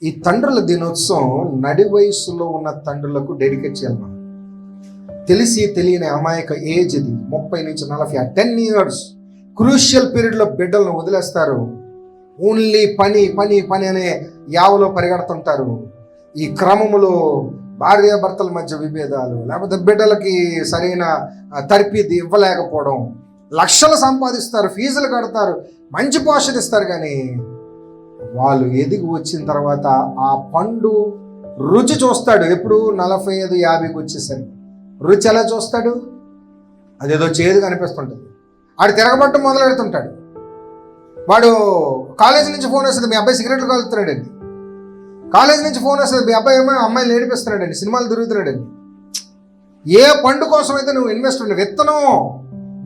ఈ తండ్రుల దినోత్సవం నడి వయసులో ఉన్న తండ్రులకు డెడికేట్ చేయాలి మనం. తెలిసి తెలియని అమాయక ఏజ్ ఇది 30 నుంచి 40 10 years క్రూషియల్ పీరియడ్లో బిడ్డలను వదిలేస్తారు. ఓన్లీ పని పని పని అనే యావలో పరిగెడుతుంటారు. ఈ క్రమములో భార్యాభర్తల మధ్య విభేదాలు, లేకపోతే బిడ్డలకి సరైన తర్ఫీదు ఇవ్వలేకపోవడం, లక్షలు సంపాదిస్తారు, ఫీజులు కడతారు, మంచి పోషణ ఇస్తారు, కానీ వాళ్ళు ఎదిగి వచ్చిన తర్వాత ఆ పండు రుచి చూస్తాడు. ఎప్పుడు 45-50కి వచ్చేసరికి రుచి ఎలా చూస్తాడు? అదేదో చేదుగా అనిపిస్తుంటుంది. ఆడు తిరగబట్టం మొదలెడుతుంటాడు. వాడు కాలేజీ నుంచి ఫోన్ వస్తుంది, మీ అబ్బాయి సిగరెట్లు కాలుతున్నాడండి. కాలేజీ నుంచి ఫోన్ వస్తుంది, మీ అబ్బాయి ఏమో అమ్మాయిలు ఏడిపిస్తున్నాడండి, సినిమాలు తిరుగుతున్నాడండి. ఏ పండు కోసం అయితే నువ్వు ఇన్వెస్ట్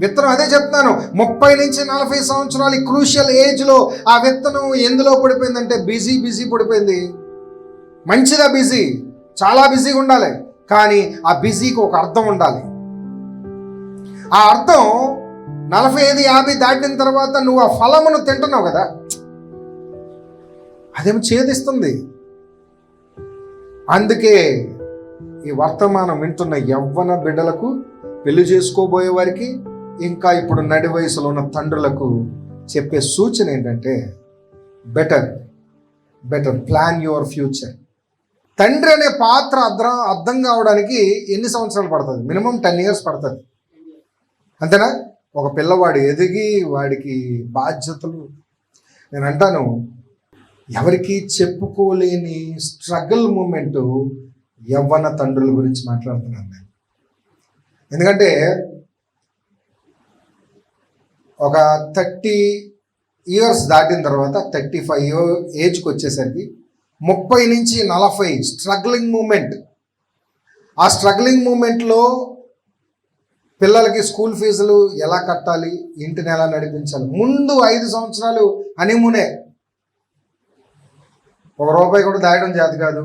విత్తనం అదే చెప్తున్నాను. 30 నుంచి 40 సంవత్సరాలు ఈ క్రూషియల్ ఏజ్లో ఆ విత్తనం ఎందులో పడిపోయిందంటే బిజీ పడిపోయింది. మంచిదా బిజీ, చాలా బిజీగా ఉండాలి, కానీ ఆ బిజీకి ఒక అర్థం ఉండాలి. ఆ అర్థం 45-50 దాటిన తర్వాత నువ్వు ఆ ఫలమును తింటున్నావు కదా, అదేమో ఛేదిస్తుంది. అందుకే ఈ వర్తమానం వింటున్న యవ్వన బిడ్డలకు, పెళ్లి చేసుకోబోయే వారికి, ఇంకా ఇప్పుడు నడి వయసులో ఉన్న తండ్రులకు చెప్పే సూచన ఏంటంటే బెటర్ ప్లాన్ యువర్ ఫ్యూచర్. తండ్రి అనే పాత్ర అర్థం కావడానికి ఎన్ని సంవత్సరాలు పడుతుంది? మినిమం 10 years పడుతుంది, అంతేనా? ఒక పిల్లవాడు ఎదిగి వాడికి బాధ్యతలు, నేను అంటాను ఎవరికి చెప్పుకోలేని స్ట్రగుల్ మూమెంట్ యవ్వన తండ్రుల గురించి మాట్లాడుతున్నాను నేను. ఎందుకంటే ఒక 30 years దాటిన తర్వాత 35 ఏజ్కి వచ్చేసరికి 30 నుంచి 40 స్ట్రగ్లింగ్ మూమెంట్. ఆ స్ట్రగ్లింగ్ మూమెంట్లో పిల్లలకి స్కూల్ ఫీజులు ఎలా కట్టాలి, ఇంటిని ఎలా నడిపించాలి. ముందు 5 సంవత్సరాలు హనీమూనే, ₹1 కూడా దాయడం చేత కాదు,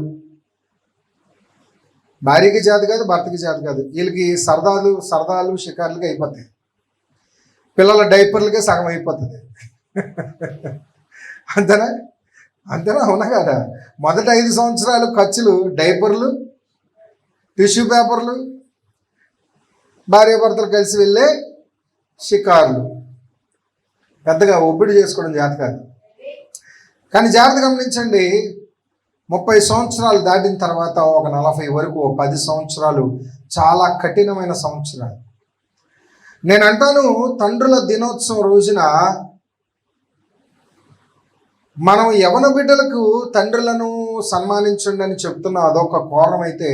భార్యకి చేత కాదు, భర్తకి చేత కాదు. వీళ్ళకి సరదాలు షికార్లకి అయిపోతాయి. పిల్లల డైపర్లకే సగం అయిపోతుంది. అంతేనా? అవునా కదా? మొదటి 5 సంవత్సరాలు ఖర్చులు డైపర్లు, టిష్యూ పేపర్లు, భార్యాభర్తలు కలిసి వెళ్ళే షికార్లు. పెద్దగా ఒబ్బిడి చేసుకోవడం చేత కాదు. కానీ జాగ్రత్త గమనించండి, 30 సంవత్సరాలు దాటిన తర్వాత ఒక 40 వరకు 10 సంవత్సరాలు చాలా కఠినమైన సంవత్సరాలు. నేను అంటాను, తండ్రుల దినోత్సవం రోజున మనం యవన బిడ్డలకు తండ్రులను సన్మానించండి అని చెప్తున్న అదొక కోణం అయితే,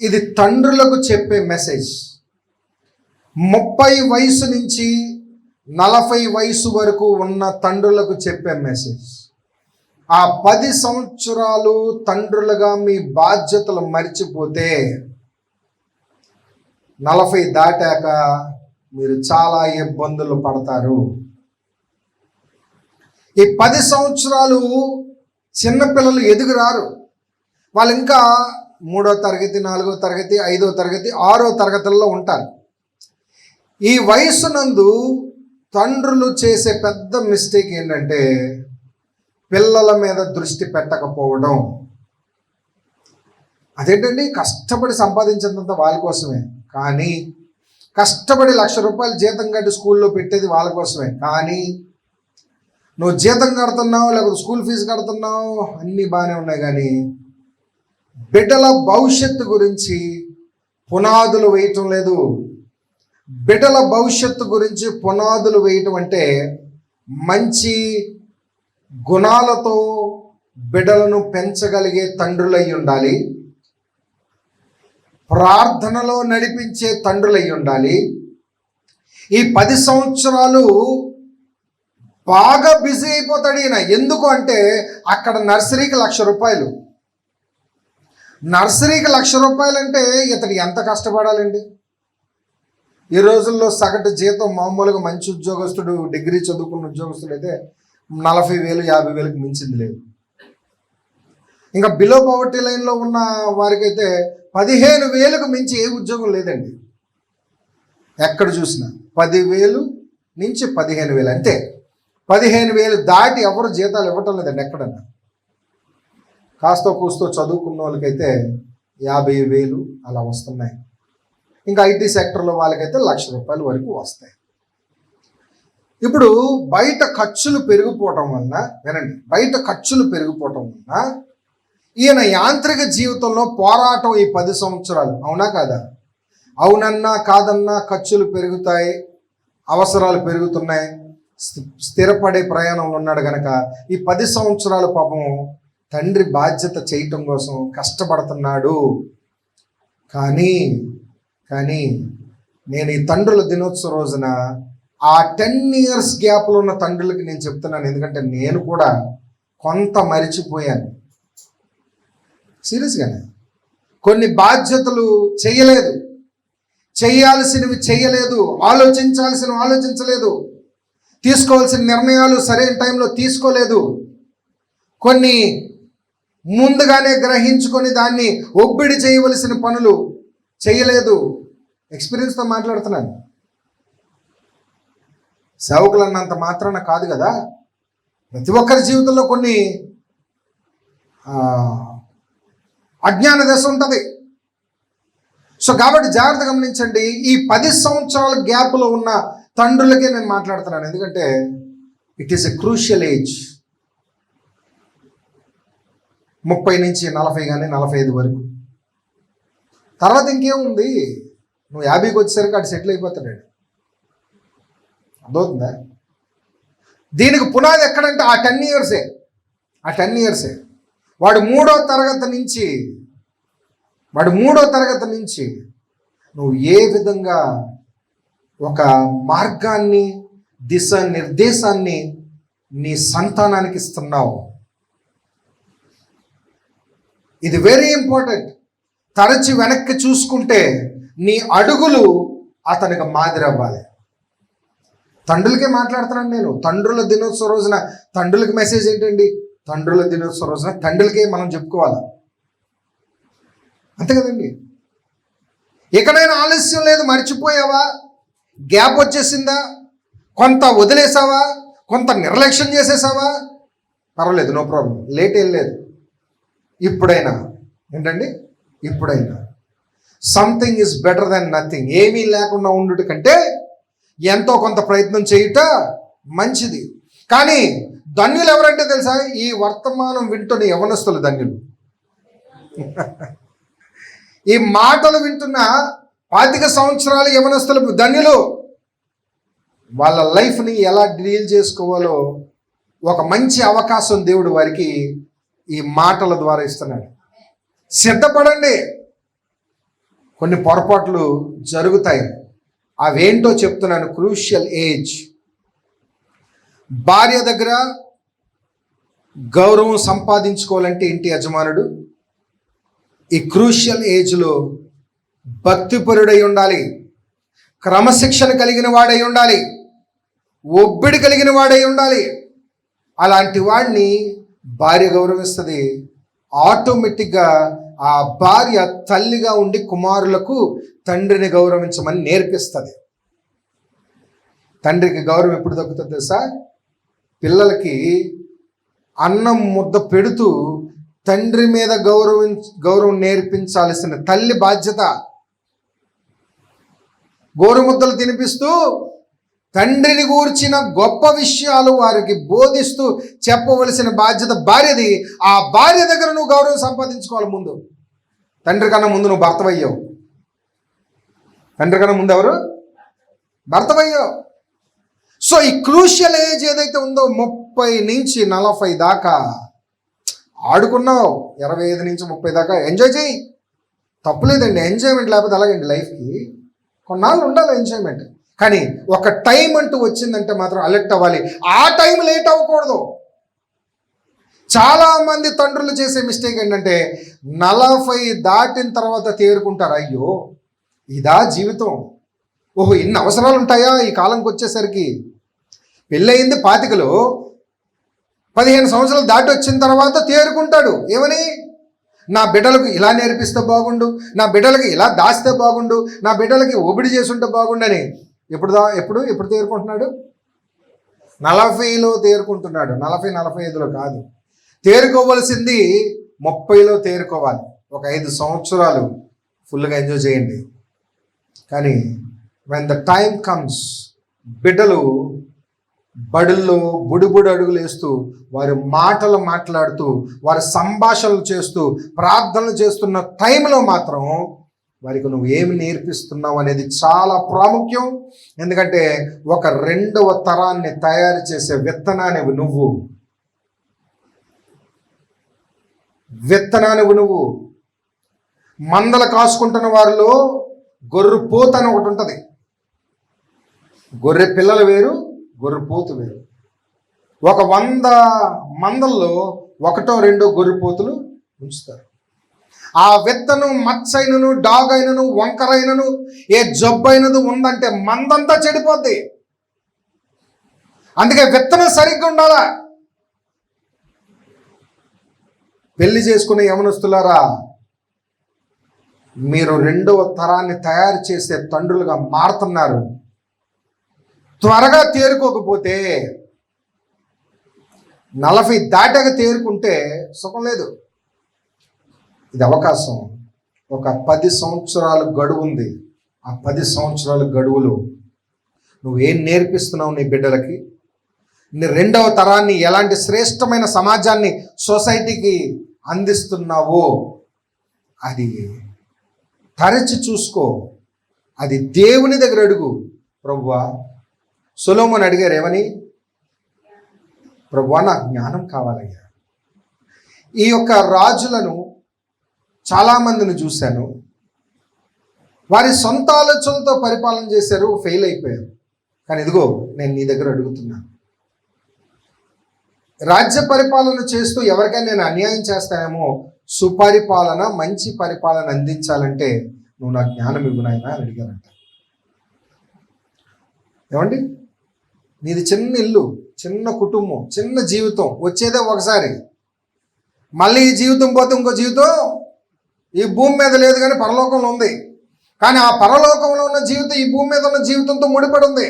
ఇది తండ్రులకు చెప్పే మెసేజ్. 30 వయసు నుంచి 40 వయసు వరకు ఉన్న తండ్రులకు చెప్పే మెసేజ్. ఆ 10 సంవత్సరాలు తండ్రులుగా మీ బాధ్యతలు మర్చిపోతే 40 దాటాక మీరు చాలా ఇబ్బందులు పడతారు. ఈ 10 సంవత్సరాలు చిన్నపిల్లలు ఎదుగురారు. వాళ్ళు ఇంకా 3వ తరగతి, 4వ తరగతి, 5వ తరగతి, 6వ తరగతుల్లో ఉంటారు. ఈ వయసు నందు తండ్రులు చేసే పెద్ద మిస్టేక్ ఏంటంటే పిల్లల మీద దృష్టి పెట్టకపోవడం. అదేంటండి, కష్టపడి సంపాదించేంత వాళ్ళ కోసమే, కానీ కష్టపడి ₹1,00,000 జీతం కట్టి స్కూల్లో పెట్టేది వాళ్ళ కోసమే, కానీ నువ్వు జీతం కడుతున్నావు, లేకపోతే స్కూల్ ఫీజు కడుతున్నావు, అన్నీ బాగానే ఉన్నాయి, కానీ బిడ్డల భవిష్యత్తు గురించి పునాదులు వేయటం లేదు. బిడ్డల భవిష్యత్తు గురించి పునాదులు వేయటం అంటే మంచి గుణాలతో బిడ్డలను పెంచగలిగే తండ్రులై ఉండాలి, ప్రార్థనలో నడిపించే తండ్రులై ఉండాలి. ఈ 10 సంవత్సరాలు బాగా బిజీ అయిపోతాడు ఈయన. ఎందుకు అంటే అక్కడ నర్సరీకి ₹1,00,000. నర్సరీకి ₹1,00,000 అంటే ఇతడు ఎంత కష్టపడాలండి? ఈ రోజుల్లో సగటు జీతం మామూలుగా మంచి ఉద్యోగస్తుడు, డిగ్రీ చదువుకున్న ఉద్యోగస్తుడు అయితే 40,000 50,000కి మించింది లేదు. ఇంకా బిలో పవర్టీ లైన్లో ఉన్న వారికైతే 15,000కు మించి ఏ ఉద్యోగం లేదండి. ఎక్కడ చూసినా 10,000 నుంచి 15,000 అంతే. 15,000 దాటి ఎవరు జీతాలు ఇవ్వటం లేదండి ఎక్కడన్నా. కాస్తో కూస్తో చదువుకున్న వాళ్ళకైతే 50,000 అలా వస్తున్నాయి. ఇంకా ఐటీ సెక్టర్లో వాళ్ళకైతే ₹1,00,000 వరకు వస్తాయి. ఇప్పుడు బయట ఖర్చులు పెరిగిపోవటం వలన, వినండి, బయట ఖర్చులు పెరిగిపోవటం వలన ఈయన యాంత్రిక జీవితంలో పోరాటం ఈ 10 సంవత్సరాలు, అవునా కాదా? అవునన్నా కాదన్నా ఖర్చులు పెరుగుతాయి, అవసరాలు పెరుగుతున్నాయి, స్థిరపడే ప్రయాణంలో ఉన్నాడు కనుక ఈ 10 సంవత్సరాల పాపం తండ్రి బాధ్యత చేయటం కోసం కష్టపడుతున్నాడు. కానీ నేను ఈ తండ్రుల దినోత్సవ రోజున ఆ 10 years గ్యాప్లో ఉన్న తండ్రులకి నేను చెప్తున్నాను, ఎందుకంటే నేను కూడా కొంత మరిచిపోయాను. సీరియస్గానే కొన్ని బాధ్యతలు చేయలేదు, చేయాల్సినవి చేయలేదు, ఆలోచించాల్సినవి ఆలోచించలేదు, తీసుకోవాల్సిన నిర్ణయాలు సరైన టైంలో తీసుకోలేదు, కొన్ని ముందుగానే గ్రహించుకొని దాన్ని ఒబ్బిడి చేయవలసిన పనులు చేయలేదు. ఎక్స్పీరియన్స్తో మాట్లాడుతున్నాను. సేవకులు అన్నంత మాత్రాన కాదు కదా, ప్రతి ఒక్కరి జీవితంలో కొన్ని అజ్ఞాన దశ ఉంటుంది. సో కాబట్టి జాగ్రత్త గమనించండి. ఈ 10 సంవత్సరాల గ్యాప్లో ఉన్న తండ్రులకే నేను మాట్లాడుతున్నాను, ఎందుకంటే it is a crucial age. 30 నుంచి 40 కానీ 45 వరకు. తర్వాత ఇంకేముంది, నువ్వు 50కి వచ్చేసరికి అటు సెటిల్ అయిపోతాడు. అర్థమవుతుందా? దీనికి పునాది ఎక్కడంటే ఆ 10 years. వాడు మూడో తరగతి నుంచి నువ్వు ఏ విధంగా ఒక మార్గాన్ని, దిశ నిర్దేశాన్ని నీ సంతానానికి ఇస్తున్నావు, ఇది వెరీ ఇంపార్టెంట్. తరచి వెనక్కి చూసుకుంటే నీ అడుగులు అతనికి మాదిరి అవ్వాలి. తండ్రులకే మాట్లాడుతున్నాను నేను. తండ్రుల దినోత్సవ రోజున తండ్రులకి మెసేజ్ ఏంటండి? తండ్రుల దినోత్సవ రోజున తండ్రులకే మనం చెప్పుకోవాలి, అంతే కదండి. ఎక్కడైనా ఆలస్యం లేదు, మర్చిపోయావా, గ్యాప్ వచ్చేసిందా, కొంత వదిలేసావా, కొంత నిర్లక్ష్యం చేసేసావా, పర్వాలేదు, నో ప్రాబ్లం, లేట్ ఏం లేదు. ఇప్పుడైనా ఏంటండి, ఇప్పుడైనా something is better than nothing. ఏమీ లేకుండా ఉండుట కంటే ఎంతో కొంత ప్రయత్నం చేయుట మంచిది. కానీ ధన్యులు ఎవరంటే తెలుసా? ఈ వర్తమానం వింటున్న యవనస్తులు ధన్యులు. ఈ మాటలు వింటున్న 25 సంవత్సరాల యవనస్తులు ధన్యులు. వాళ్ళ లైఫ్ని ఎలా డీల్ చేసుకోవాలో ఒక మంచి అవకాశం దేవుడు వారికి ఈ మాటల ద్వారా ఇస్తున్నాడు. సిద్ధపడండి. కొన్ని పొరపాట్లు జరుగుతాయి, అవేంటో చెప్తున్నాను. Crucial age. భార్య దగ్గర గౌరవం సంపాదించుకోవాలంటే ఇంటి యజమానుడు ఈ క్రూషియల్ ఏజ్లో భక్తిపరుడై ఉండాలి, క్రమశిక్షణ కలిగిన వాడై ఉండాలి, ఒబ్బిడి కలిగిన వాడై ఉండాలి. అలాంటి వాడిని భార్య గౌరవిస్తుంది. ఆటోమేటిక్గా ఆ భార్య తల్లిగా ఉండి కుమారులకు తండ్రిని గౌరవించమని నేర్పిస్తుంది. తండ్రికి గౌరవం ఎప్పుడు దక్కుతుంది తెలుసా? పిల్లలకి అన్నం ముద్ద పెడుతూ తండ్రి మీద గౌరవం నేర్పించాల్సిన తల్లి బాధ్యత. గోరుముద్దలు తినిపిస్తూ తండ్రిని గూర్చిన గొప్ప విషయాలు వారికి బోధిస్తూ చెప్పవలసిన బాధ్యత భార్యది. ఆ భార్య దగ్గర నువ్వు గౌరవం సంపాదించుకోవాలి. ముందు తండ్రి కన్నా ముందు నువ్వు భర్తవయ్యావు. తండ్రి కన్నా ముందు ఎవరు? భర్తవయ్యావు. సో ఈ క్రూషియల్ ఏజ్ ఏదైతే ఉందో 30 నుంచి 40 దాకా ఆడుకున్నావు, 25 నుంచి 30 దాకా ఎంజాయ్ చేయి, తప్పులేదండి. ఎంజాయ్మెంట్ లేకపోతే అలాగండి, లైఫ్కి కొన్నాళ్ళు ఉండాలి ఎంజాయ్మెంట్. కానీ ఒక టైం అంటూ వచ్చిందంటే మాత్రం అలర్ట్ అవ్వాలి. ఆ టైం లేట్ అవ్వకూడదు. చాలామంది తండ్రులు చేసే మిస్టేక్ ఏంటంటే 40 దాటిన తర్వాత తేరుకుంటారు. అయ్యో ఇదా జీవితం, ఓహో ఇన్ని అవసరాలు ఉంటాయా ఈ కాలంకి వచ్చేసరికి. పెళ్ళయింది 25లో, 15 సంవత్సరాలు దాటి వచ్చిన తర్వాత తేరుకుంటాడు. ఏమని? నా బిడ్డలకు ఇలా నేర్పిస్తే బాగుండు, నా బిడ్డలకి ఇలా దాస్తే బాగుండు, నా బిడ్డలకి ఒబిడి చేసుంటే బాగుండని. ఎప్పుడు తేరుకుంటున్నాడు? 40లో తేరుకుంటున్నాడు, 40-45లో కాదు. తేరుకోవలసింది 30లో తేరుకోవాలి. ఒక 5 సంవత్సరాలు ఫుల్గా ఎంజాయ్ చేయండి. కానీ వెన్ ద టైమ్ కమ్స్, బిడ్డలు బడుల్లో బుడిబుడి అడుగులు వేస్తూ, వారి మాటలు మాట్లాడుతూ, వారి సంభాషణలు చేస్తూ, ప్రార్థనలు చేస్తున్న టైంలో మాత్రం వారికి నువ్వు ఏమి నేర్పిస్తున్నావు అనేది చాలా ప్రాముఖ్యం. ఎందుకంటే ఒక 2వ తరాన్ని తయారు చేసే విత్తనానివి నువ్వు. మందలు కాసుకుంటున్న వారిలో గొర్రె పోతు అని ఒకటి ఉంటుంది. గొర్రె పిల్లలు వేరు, గొర్రె పోతు వేరు. ఒక 100 మందల్లో 1-2 గొర్రె పోతులు ఉంచుతారు. ఆ విత్తనం మచ్చైనను, డాగైనను, వంకరైనను, ఏ జబ్బైనను ఉందంటే మందంతా చెడిపోద్ది. అందుకే విత్తనం సరిగ్గా ఉండాలా. పెళ్లి చేసుకునే యవనస్తులారా, మీరు 2వ తరాన్ని తయారు చేసే తండ్రులుగా మారుతున్నారు. త్వరగా తేరుకోకపోతే 40 దాటాక తేరుకుంటే సుఖం లేదు. ఇది అవకాశం. ఒక 10 సంవత్సరాల గడువు ఉంది. ఆ 10 సంవత్సరాల గడువులో నువ్వేం నేర్పిస్తున్నావు నీ బిడ్డలకి? నీ 2వ తరాన్ని ఎలాంటి శ్రేష్టమైన సమాజాన్ని, సొసైటీకి అందిస్తున్నావో అది తరచి చూసుకో. అది దేవుని దగ్గర అడుగు. ప్రభువా, సొలొమోను అడిగారు ఏమని? ప్రభువా, నాకు జ్ఞానం కావాలయ్యా. ఈ యొక్క రాజులను చాలామందిని చూశాను. వారి సొంత ఆలోచనలతో పరిపాలన చేశారు, ఫెయిల్ అయిపోయారు. కానీ ఇదిగో నేను నీ దగ్గర అడుగుతున్నాను, రాజ్య పరిపాలన చేస్తూ ఎవరికైనా నేను అన్యాయం చేస్తానేమో, సుపరిపాలన, మంచి పరిపాలన అందించాలంటే నువ్వు నాకు జ్ఞానం ఇవ్వు నాయనా అని అడిగారంట. ఏమండి, నీది చిన్న ఇల్లు, చిన్న కుటుంబం, చిన్న జీవితం, వచ్చేదే ఒకసారి. మళ్ళీ ఈ జీవితం పోతే ఇంకో జీవితం ఈ భూమి మీద లేదు, కానీ పరలోకంలో ఉంది. కానీ ఆ పరలోకంలో ఉన్న జీవితం ఈ భూమి మీద ఉన్న జీవితంతో ముడిపడి ఉంది.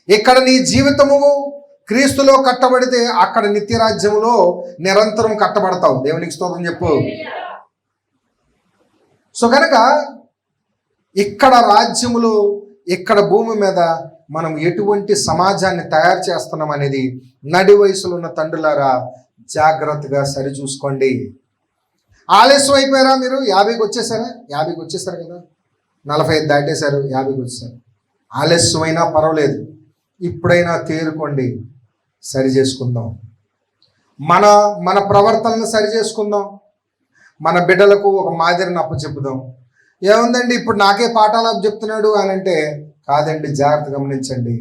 ఇక్కడ నీ జీవితము క్రీస్తులో కట్టబడితే అక్కడ నిత్యరాజ్యంలో నిరంతరం కట్టబడతావు. దేవునికి స్తోత్రం చెప్పు. సో కనుక ఇక్కడ రాజ్యములో, ఇక్కడ భూమి మీద మనం ఎటువంటి సమాజాన్ని తయారు చేస్తున్నాం అనేది నడి వయసులో ఉన్న తండ్రులారా జాగ్రత్తగా సరిచూసుకోండి. ఆలస్యం అయిపోయారా? మీరు 50కి వచ్చేసారా? 50కి వచ్చేసారు కదా, 45 దాటేశారు, 50కి వచ్చేసారు. ఆలస్యమైనా పర్వాలేదు, ఇప్పుడైనా తేరుకోండి, సరి చేసుకుందాం. మన ప్రవర్తనను సరి చేసుకుందాం. మన బిడ్డలకు ఒక మాదిరిని అప్పచెప్పుదాం. ఏముందండి ఇప్పుడు నాకే పాఠాలు అప్పచెప్తున్నాడు అని అంటే, కాదండి, జాగ్రత్త గమనించండి.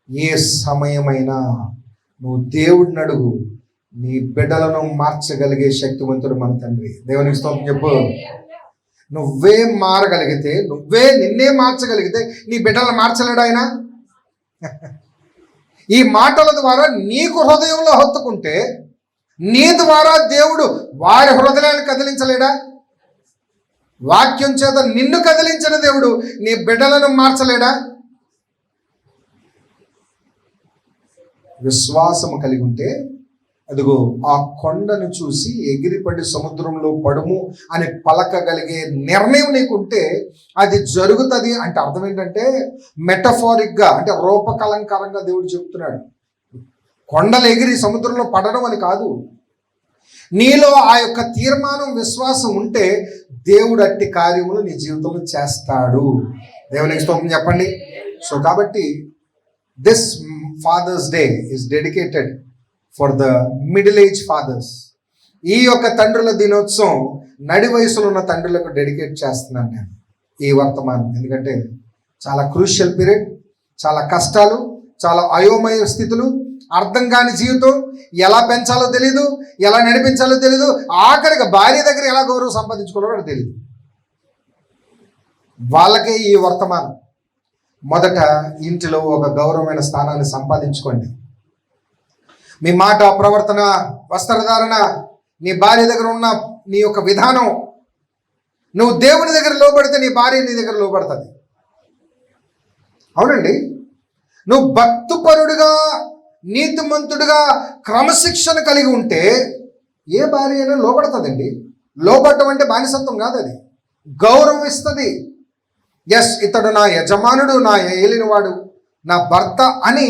ఏ సమయమైనా నువ్వు దేవుడిని అడుగు, నీ బిడ్డలను మార్చగలిగే శక్తివంతుడు మన తండ్రి. దేవునికి స్తోత్రం చెప్పు. నువ్వే మారగలిగితే, నిన్నే మార్చగలిగితే నీ బిడ్డలను మార్చలేడు ఆయన. ఈ మాటల ద్వారా నీకు హృదయంలో హత్తుకుంటే నీ ద్వారా దేవుడు వారి హృదయాన్ని కదిలించలేడా? వాక్యం చేత నిన్ను కదిలించిన దేవుడు నీ బిడ్డలను మార్చలేడా? విశ్వాసము కలిగి ఉంటే అదిగో ఆ కొండను చూసి ఎగిరిపడి సముద్రంలో పడుము అని పలకగలిగే నిర్ణయం నీకుంటే అది జరుగుతుంది. అంటే అర్థం ఏంటంటే మెటఫారిక్గా, అంటే రూపకలంకారంగా దేవుడు చెప్తున్నాడు. కొండలు ఎగిరి సముద్రంలో పడడం అని కాదు. నీలో ఆ యొక్క తీర్మానం, విశ్వాసం ఉంటే దేవుడు అట్టి కార్యములు నీ జీవితంలో చేస్తాడు. దేవునికి స్తోత్రం చెప్పండి. సో కాబట్టి this Father's day is dedicated for the middle age fathers. ఈ యొక్క తండ్రుల దినోత్సవం నడి వయసులో ఉన్న తండ్రులకు డెడికేట్ చేస్తున్నాను నేను ఈ వర్తమానం. ఎందుకంటే చాలా క్రూషియల్ పీరియడ్, చాలా కష్టాలు, చాలా అయోమయ స్థితులు, అర్థం కాని జీవితం, ఎలా పెంచాలో తెలీదు, ఎలా నడిపించాలో తెలీదు, ఆఖరికి భార్య దగ్గర ఎలా గౌరవం సంపాదించుకోవాలో తెలియదు. వాళ్ళకే ఈ వర్తమానం. మొదట ఇంటిలో ఒక గౌరవమైన స్థానాన్ని సంపాదించుకోండి. మీ మాట, ప్రవర్తన, వస్త్రధారణ, నీ భార్య దగ్గర ఉన్న నీ యొక్క విధానం, నువ్వు దేవుని దగ్గర లోబడితే నీ భార్య నీ దగ్గర లోబడుతుంది. అవునండి, నువ్వు భక్తిపరుడుగా, నీతిమంతుడుగా, క్రమశిక్షణ కలిగి ఉంటే ఏ భార్య అయినా లోబడుతుందండి. లోబడటం అంటే బానిసత్వం కాదు, అది గౌరవం ఇస్తుంది. ఎస్, ఇతడు నా యజమానుడు, నా ఏలినవాడు, నా భర్త అని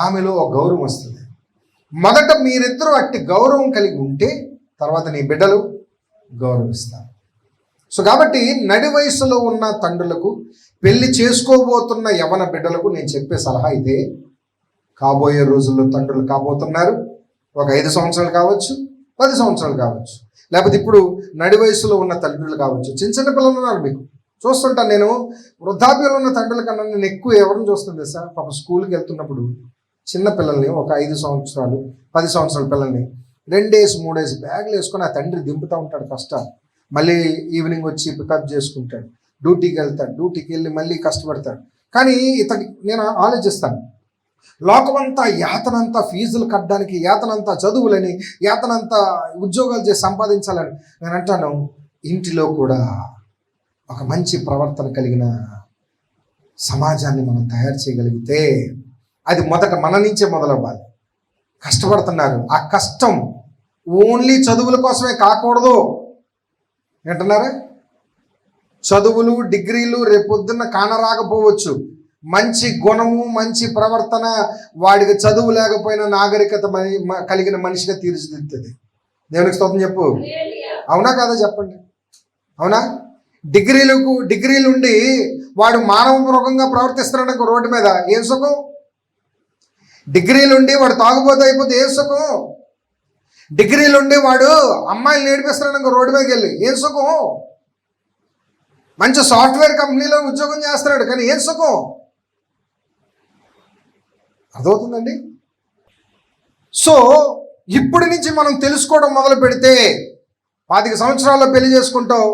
ఆమెలో ఒక గౌరవం వస్తుంది. మొదట మీరిద్దరూ అట్టి గౌరవం కలిగి ఉంటే తర్వాత నీ బిడ్డలు గౌరవిస్తారు. సో కాబట్టి నడి వయసులో ఉన్న తండ్రులకు, పెళ్లి చేసుకోబోతున్న యవన బిడ్డలకు నేను చెప్పే సలహా ఇదే. కాబోయే రోజుల్లో తండ్రులు కాబోతున్నారు. ఒక 5 సంవత్సరాలు కావచ్చు, 10 సంవత్సరాలు కావచ్చు, లేకపోతే ఇప్పుడు నడి వయసులో ఉన్న తండ్రులు కావచ్చు. చిన్న చిన్న పిల్లలు ఉన్నారు, మీకు చూస్తుంటాను నేను. వృద్ధాప్యంలో ఉన్న తండ్రుల కన్నా నేను ఎక్కువ ఎవరిని చూస్తుంది సార్, పాప స్కూల్కి వెళ్తున్నప్పుడు చిన్న పిల్లల్ని, ఒక 5 సంవత్సరాలు 10 సంవత్సరాల పిల్లల్ని 2 ఏసి 3 ఏసి బ్యాగులు వేసుకొని ఆ తండ్రి దింపుతూ ఉంటాడు కష్టాలు. మళ్ళీ ఈవినింగ్ వచ్చి పికప్ చేసుకుంటాడు, డ్యూటీకి వెళ్తాడు, డ్యూటీకి వెళ్ళి మళ్ళీ కష్టపడతాడు. కానీ నేను ఆలోచిస్తాను, లోకమంతా యాతనంతా ఫీజులు కట్టడానికి, యాతనంతా చదువులని, యాతనంతా ఉద్యోగాలు చేసి సంపాదించాలని. నేను అంటాను, ఇంటిలో కూడా ఒక మంచి ప్రవర్తన కలిగిన సమాజాన్ని మనం తయారు చేయగలిగితే అది మొదట మన నుంచే మొదలవ్వాలి. కష్టపడుతున్నారు, ఆ కష్టం ఓన్లీ చదువుల కోసమే కాకూడదు. ఏంటన్నారా? చదువులు, డిగ్రీలు రేపొద్దున్న కానరాకపోవచ్చు. మంచి గుణము, మంచి ప్రవర్తన, వాడికి చదువు లేకపోయినా నాగరికత కలిగిన మనిషిగా తీర్చిదిద్దుతుంది. దేవునికి స్తోత్రం చెప్పు. అవునా కాదా చెప్పండి? అవునా? డిగ్రీలుండి వాడు మానవ మృగంగా ప్రవర్తిస్తున్నాడు రోడ్డు మీద, ఏం సుఖం? డిగ్రీలుండి వాడు తాగుబోతు అయిపోతే ఏం సుఖం? డిగ్రీలుండి వాడు అమ్మాయిలు నేర్పిస్తున్నాడు రోడ్డు మీదకి వెళ్ళి, ఏం సుఖం? మంచి సాఫ్ట్వేర్ కంపెనీలో ఉద్యోగం చేస్తున్నాడు, కానీ ఏం సుఖం? అర్థమవుతుందండి? సో ఇప్పటి నుంచి మనం తెలుసుకోవడం మొదలు పెడితే 25 సంవత్సరాల్లో పెళ్లి చేసుకుంటావు,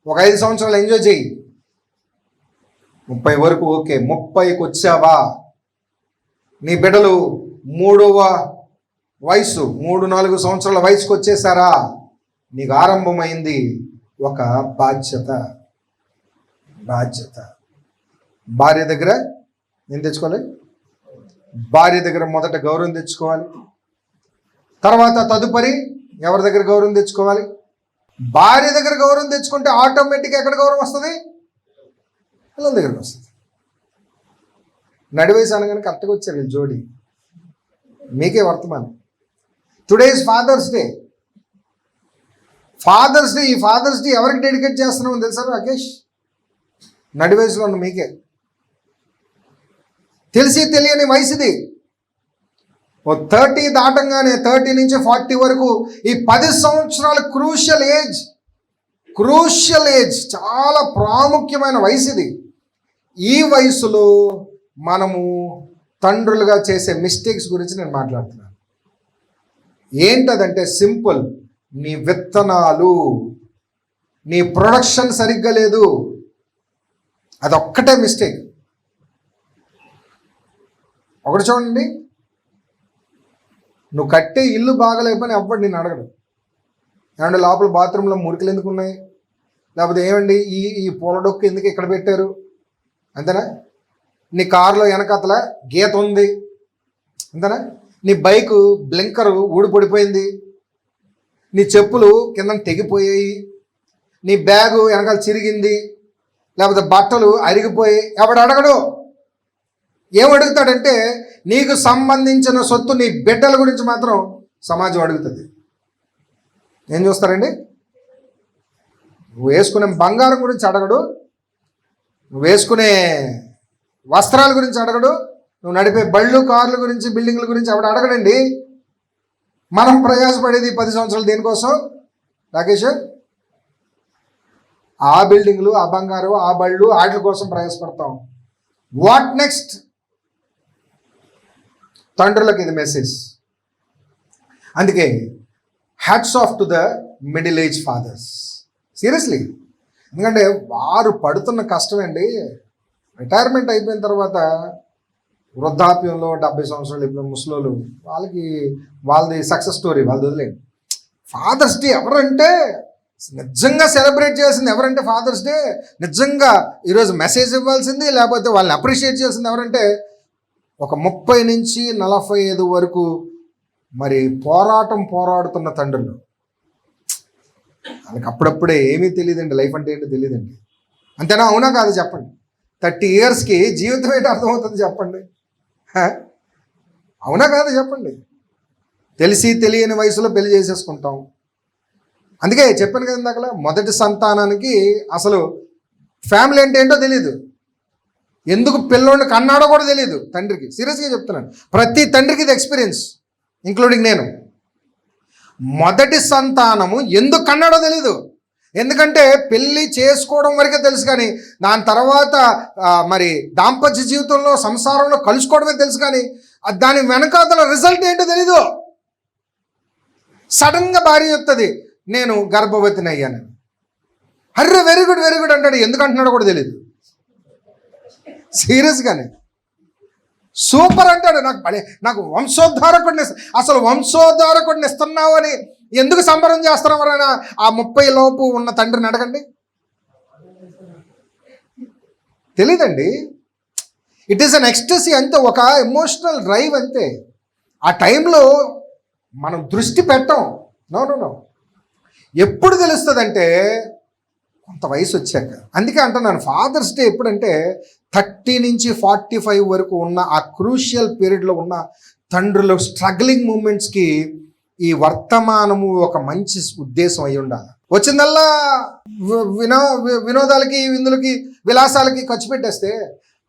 ఒక 5 సంవత్సరాలు ఎంజాయ్ చేయి, 30 వరకు ఓకే. 30కి వచ్చావా, నీ బిడ్డలు 3వ వయసు 3-4 సంవత్సరాల వయసుకు వచ్చేసారా, నీకు ఆరంభమైంది ఒక బాధ్యత. భార్య దగ్గర ఏం తెచ్చుకోవాలి? భార్య దగ్గర మొదట గౌరవం తెచ్చుకోవాలి. తర్వాత తదుపరి ఎవరి దగ్గర గౌరవం తెచ్చుకోవాలి? భార్య దగ్గర గౌరవం తెచ్చుకుంటే ఆటోమేటిక్గా ఎక్కడ గౌరవం వస్తుంది? పిల్లల దగ్గరకు వస్తుంది. నడివయసు అనగానే కరెక్ట్గా వచ్చారు జోడి, మీకే వర్తమానం. Today is Father's day. ఈ ఫాదర్స్ డే ఎవరికి డెడికేట్ చేస్తున్నామో తెలుసా రాకేష్? నడి వయసులో ఉన్న మీకే. తెలిసి తెలియని వయసుది. ఓ 30 దాటంగానే 30 నుంచి 40 వరకు ఈ 10 సంవత్సరాలు క్రూషియల్ ఏజ్, చాలా ప్రాముఖ్యమైన వయసు ఇది. ఈ వయసులో మనము తండ్రులుగా చేసే మిస్టేక్స్ గురించి నేను మాట్లాడుతున్నాను. ఏంటదంటే సింపుల్, నీ విత్తనాలు, నీ ప్రొడక్షన్ సరిగ్గా లేదు, అదొక్కటే మిస్టేక్. ఒకటి చూడండి, నువ్వు కట్టే ఇల్లు బాగలేకపోయినా ఎవ్వడు నేను అడగడు. ఏమంటే లోపల బాత్రూంలో మురికలు ఎందుకు ఉన్నాయి, లేకపోతే ఏమండి ఈ పూల డొక్కు ఎందుకు ఇక్కడ పెట్టారు, అంతేనా? నీ కారులో వెనకతల గీత ఉంది, అంతేనా? నీ బైకు బ్లింకరు ఊడిపడిపోయింది, నీ చెప్పులు కింద తెగిపోయాయి, నీ బ్యాగు వెనకాల చిరిగింది, లేకపోతే బట్టలు అరిగిపోయి, ఎవడు అడగడు. ఏమడుగుతాడంటే నీకు సంబంధించిన సొత్తు, నీ బిడ్డల గురించి మాత్రం సమాజం అడుగుతుంది. ఏం చూస్తారండి? నువ్వు వేసుకునే బంగారం గురించి అడగడు, నువ్వు వేసుకునే వస్త్రాల గురించి అడగడు, నువ్వు నడిపే బళ్ళు, కార్ల గురించి, బిల్డింగ్ల గురించి ఎవడు అడగడండి. మనం ప్రయాసపడేది 10 సంవత్సరాలు దేనికోసం రాకేష్? ఆ బిల్డింగ్లు, ఆ బంగారు, ఆ బళ్ళు, వాటి కోసం ప్రయాసపడతాం. What next? తండ్రులకు ఇది మెసేజ్. అందుకే hats off to the middle age fathers, seriously. ఎందుకంటే వారు పడుతున్న కష్టం అండి. రిటైర్మెంట్ అయిపోయిన తర్వాత వృద్ధాప్యంలో 70 సంవత్సరాలు ఇప్పుడు ముసలోళ్ళు, వాళ్ళది సక్సెస్ స్టోరీ, వాళ్ళది వదిలేండి. ఫాదర్స్ డే ఎవరంటే నిజంగా సెలబ్రేట్ చేయాల్సింది ఎవరంటే ఫాదర్స్ డే నిజంగా ఈరోజు మెసేజ్ ఇవ్వాల్సింది, లేకపోతే వాళ్ళని అప్రిషియేట్ చేయాల్సింది ఎవరంటే ఒక 30 నుంచి 45 వరకు మరి పోరాడుతున్న తండ్రులు, వాళ్ళకి అప్పుడప్పుడే ఏమీ తెలియదండి, లైఫ్ అంటే ఏంటో తెలియదండి. అంతేనా? అవునా కాదు చెప్పండి. 30 yearsకి జీవితం ఏంటో అర్థమవుతుంది చెప్పండి. అవునా కాదు చెప్పండి. తెలిసి తెలియని వయసులో పెళ్లి చేసేసుకుంటాం. అందుకే చెప్పాను కదా ఇందాకలా, మొదటి సంతానానికి అసలు ఫ్యామిలీ అంటే ఏంటో తెలియదు, ఎందుకు పిల్లోడిని కన్నాడో కూడా తెలియదు తండ్రికి. సీరియస్గా చెప్తున్నాను, ప్రతి తండ్రికి ఇది ఎక్స్పీరియన్స్, ఇంక్లూడింగ్ నేను. మొదటి సంతానము ఎందుకు కన్నాడో తెలీదు, ఎందుకంటే పెళ్ళి చేసుకోవడం వరకే తెలుసు, కానీ దాని తర్వాత మరి దాంపత్య జీవితంలో సంసారంలో కలుసుకోవడమే తెలుసు, కానీ దాని వెనకాతల రిజల్ట్ ఏంటో తెలీదు. సడన్గా భార్య చెప్తుంది నేను గర్భవతిని అయ్యాను. అర్రే వెరీ గుడ్ అంటాడు, ఎందుకు అంటున్నాడో కూడా తెలియదు. సీరియస్గానే సూపర్ అంటాడు. నాకు వంశోద్ధారకుడిని, అసలు వంశోద్ధారకుడిని ఇస్తున్నావు అని ఎందుకు సంబరం చేస్తున్నావు ఎవరైనా ఆ 30 లోపు ఉన్న తండ్రిని అడగండి, తెలీదండి. ఇట్ ఈస్ అన్ ఎక్స్టసీ అంతే, ఒక ఎమోషనల్ డ్రైవ్ అంతే. ఆ టైంలో మనం దృష్టి పెట్టం. నో ఎప్పుడు తెలుస్తుందంటే కొంత వయసు వచ్చాక. అందుకే అంటున్నాను, ఫాదర్స్ డే ఎప్పుడంటే 30 నుంచి 45 వరకు ఉన్న ఆ క్రూషియల్ పీరియడ్లో ఉన్న తండ్రులు స్ట్రగ్లింగ్ మూమెంట్స్కి ఈ వర్తమానము ఒక మంచి ఉద్దేశం అయి ఉండాలి. వచ్చిందల్లా వినోదాలకి, విందులకి, విలాసాలకి ఖర్చు పెట్టేస్తే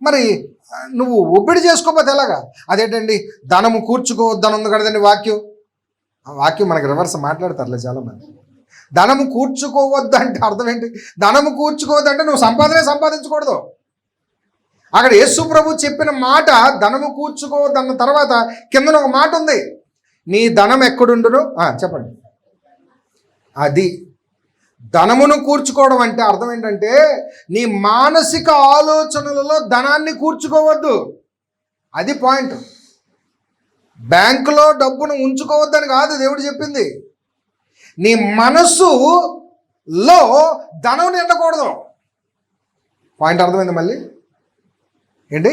మరి నువ్వు ఒబ్బిడి చేసుకోకపోతే ఎలాగా? అదేంటండి ధనము కూర్చుకోవద్దని ఉంది కదండి వాక్యం. ఆ వాక్యం మనకి రివర్స్ మాట్లాడతారులే చాలామంది. ధనము కూర్చుకోవద్దు అంటే అర్థం ఏంటి? ధనము కూర్చుకోవద్దు అంటే నువ్వు సంపాదించకూడదు. అక్కడ యేసు ప్రభు చెప్పిన మాట ధనము కూర్చుకోవద్దు అన్న తర్వాత కిందన ఒక మాట ఉంది, నీ ధనం ఎక్కడుండును చెప్పండి. అది ధనమును కూర్చుకోవడం అంటే అర్థం ఏంటంటే నీ మానసిక ఆలోచనలలో ధనాన్ని కూర్చుకోవద్దు. అది పాయింట్. బ్యాంకులో డబ్బును ఉంచుకోవద్దని కాదు దేవుడు చెప్పింది, నీ మనసులో ధనం నిండకూడదు. పాయింట్ అర్థమైంది? మళ్ళీ ఏంటి?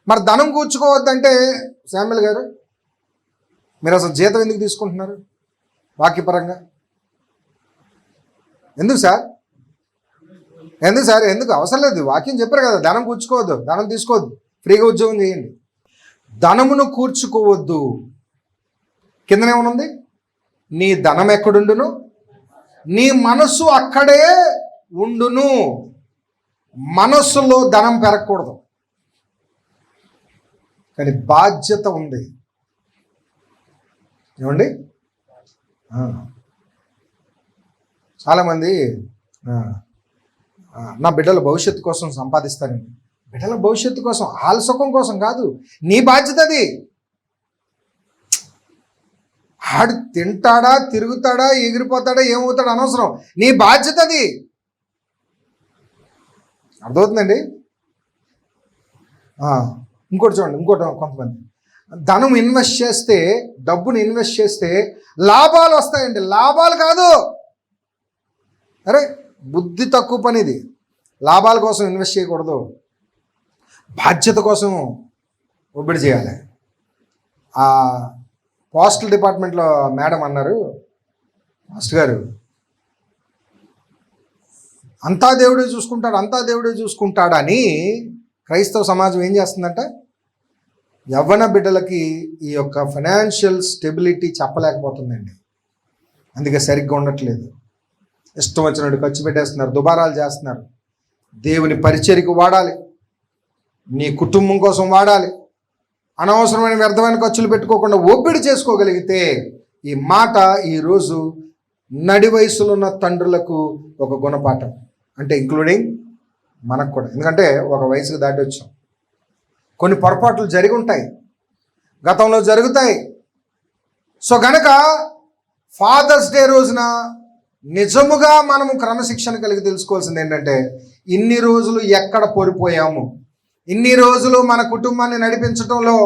మరి ధనం కూర్చుకోవద్దంటే శామ్యుల్ గారు మీరు అసలు జీతం ఎందుకు తీసుకుంటున్నారు వాక్యపరంగా? ఎందుకు సార్ ఎందుకు అవసరం లేదు, వాక్యం చెప్పారు కదా, ధనం కూర్చుకోవద్దు, ధనం తీసుకోవద్దు, ఫ్రీగా ఉద్యోగం చేయండి. ధనమును కూర్చుకోవద్దు. కిందనేమనుంది? నీ ధనం ఎక్కడుండును, నీ మనస్సు అక్కడే ఉండును. మనస్సులో ధనం పెరగకూడదు, కానీ బాధ్యత ఉంది. ఏమండి? చాలామంది నా బిడ్డల భవిష్యత్తు కోసం సంపాదిస్తారండి. బిడ్డల భవిష్యత్తు కోసం, వాళ్ళ సుఖం కోసం కాదు, నీ బాధ్యత అది. ఆడు తింటాడా, తిరుగుతాడా, ఎగిరిపోతాడా, ఏమవుతాడా అనవసరం, నీ బాధ్యత అది. అర్థమవుతుందండి? ఇంకోటి చూడండి, కొంతమంది ధనం ఇన్వెస్ట్ చేస్తే, డబ్బును ఇన్వెస్ట్ చేస్తే లాభాలు వస్తాయండి. లాభాలు కాదు, అరే బుద్ధి తక్కువ పని ఇది. లాభాల కోసం ఇన్వెస్ట్ చేయకూడదు, బాధ్యత కోసం ఒబ్బిడి చేయాలి. ఆ పోస్టల్ డిపార్ట్మెంట్లో మేడం అన్నారు, మాస్టర్ గారు అంతా దేవుడే చూసుకుంటాడని క్రైస్తవ సమాజం ఏం చేస్తుందంట, యవ్వన బిడ్డలకి ఈ యొక్క ఫైనాన్షియల్ స్టెబిలిటీ చెప్పలేకపోతుందండి. అందుకే సరిగ్గా ఉండట్లేదు, ఇష్టం వచ్చినట్టు ఖర్చు పెట్టేస్తున్నారు, దుబారాలు చేస్తున్నారు. దేవుని పరిచర్యకు వాడాలి, నీ కుటుంబం కోసం వాడాలి. అనవసరమైన వ్యర్థమైన ఖర్చులు పెట్టుకోకుండా ఒబ్బిడి చేసుకోగలిగితే ఈ మాట ఈరోజు నడి వయసులో ఉన్న తండ్రులకు ఒక గుణపాఠం, అంటే ఇంక్లూడింగ్ మనకు కూడా. ఎందుకంటే ఒక వయసుకు దాటి వచ్చాం, కొన్ని పొరపాట్లు జరిగి ఉంటాయి, గతంలో జరుగుతాయి. సో గనక ఫాదర్స్ డే రోజున నిజముగా మనము క్రమశిక్షణ కలిగి తెలుసుకోవాల్సింది ఏంటంటే, ఇన్ని రోజులు ఎక్కడ పొరిపోయాము, ఇన్ని రోజులు మన కుటుంబాన్ని నడిపించడంలో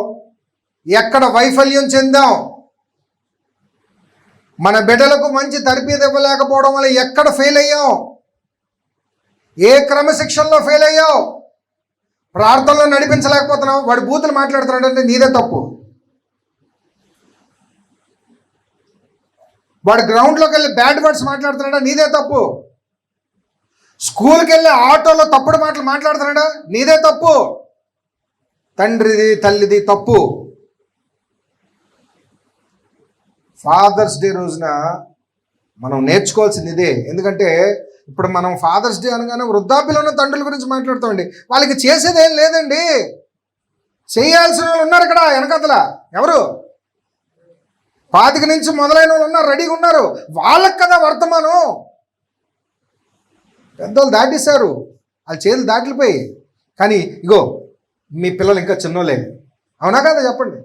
ఎక్కడ వైఫల్యం చెందాం, మన బిడ్డలకు మంచి తరబీదు ఇవ్వలేకపోవడం వల్ల ఎక్కడ ఫెయిల్ అయ్యాం, ఏ క్రమశిక్షణలో ఫెయిల్ అయ్యావు, ప్రార్థనలో నడిపించలేకపోతున్నావు, వాడు బూతులు మాట్లాడుతున్నాడు అంటే నీదే తప్పు. వాడు గ్రౌండ్లోకి వెళ్ళి బ్యాడ్ వర్డ్స్ మాట్లాడుతున్నాడా, నీదే తప్పు. స్కూల్కి వెళ్ళి ఆటోలో తప్పుడు మాటలు మాట్లాడుతున్నాడా, నీదే తప్పు. తండ్రిది తల్లిది తప్పు. ఫాదర్స్ డే రోజున మనం నేర్చుకోవాల్సింది ఇదే. ఎందుకంటే ఇప్పుడు మనం ఫాదర్స్ డే అనగానే వృద్ధాప్యలో ఉన్న తండ్రుల గురించి మాట్లాడుతామండి. వాళ్ళకి చేసేది ఏం లేదండి. చేయాల్సిన వాళ్ళు ఉన్నారు ఇక్కడ వెనకతల. ఎవరు? 25 నుంచి మొదలైన వాళ్ళు ఉన్నారు, రెడీగా ఉన్నారు. వాళ్ళకి కదా వర్తమానం. పెద్దోళ్ళు దాటేశారు, వాళ్ళ చేతులు దాటిపోయి. కానీ ఇగో మీ పిల్లలు ఇంకా చిన్నోళ్ళే. అవునా కదా చెప్పండి?